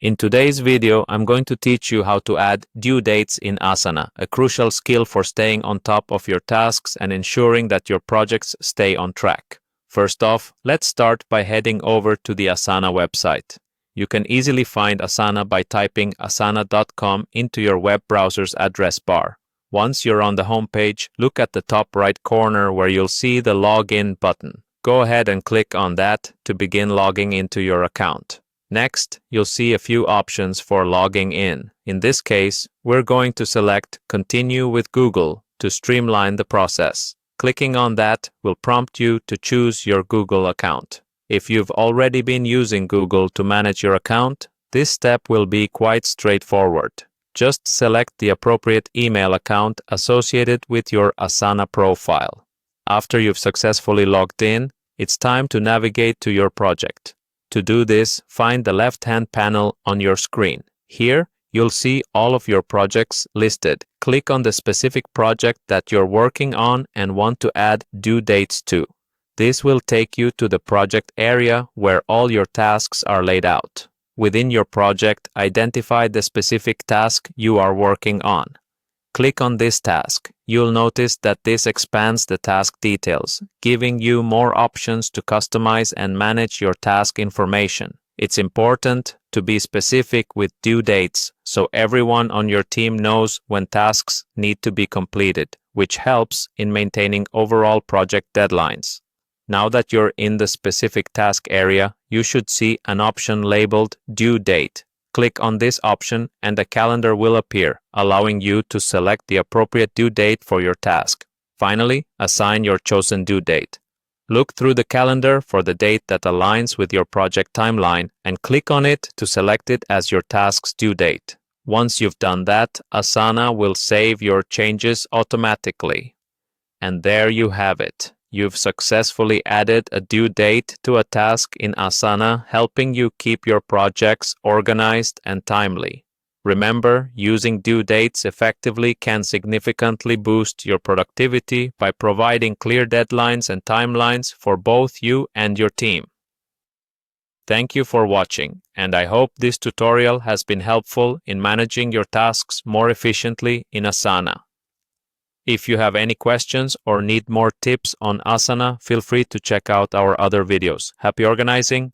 In today's video, I'm going to teach you how to add due dates in Asana, a crucial skill for staying on top of your tasks and ensuring that your projects stay on track. First off, let's start by heading over to the Asana website. You can easily find Asana by typing asana.com into your web browser's address bar. Once you're on the home page, look at the top right corner where you'll see the Login button. Go ahead and click on that to begin logging into your account. Next, you'll see a few options for logging in. In this case, we're going to select Continue with Google to streamline the process. Clicking on that will prompt you to choose your Google account. If you've already been using Google to manage your account, this step will be quite straightforward. Just select the appropriate email account associated with your Asana profile. After you've successfully logged in, it's time to navigate to your project. To do this, find the left-hand panel on your screen. Here, you'll see all of your projects listed. Click on the specific project that you're working on and want to add due dates to. This will take you to the project area where all your tasks are laid out. Within your project, identify the specific task you are working on. Click on this task. You'll notice that this expands the task details, giving you more options to customize and manage your task information. It's important to be specific with due dates so everyone on your team knows when tasks need to be completed, which helps in maintaining overall project deadlines. Now that you're in the specific task area, you should see an option labeled Due Date. Click on this option and a calendar will appear, allowing you to select the appropriate due date for your task. Finally, assign your chosen due date. Look through the calendar for the date that aligns with your project timeline and click on it to select it as your task's due date. Once you've done that, Asana will save your changes automatically. And there you have it. You've successfully added a due date to a task in Asana, helping you keep your projects organized and timely. Remember, using due dates effectively can significantly boost your productivity by providing clear deadlines and timelines for both you and your team. Thank you for watching, and I hope this tutorial has been helpful in managing your tasks more efficiently in Asana. If you have any questions or need more tips on Asana, feel free to check out our other videos. Happy organizing!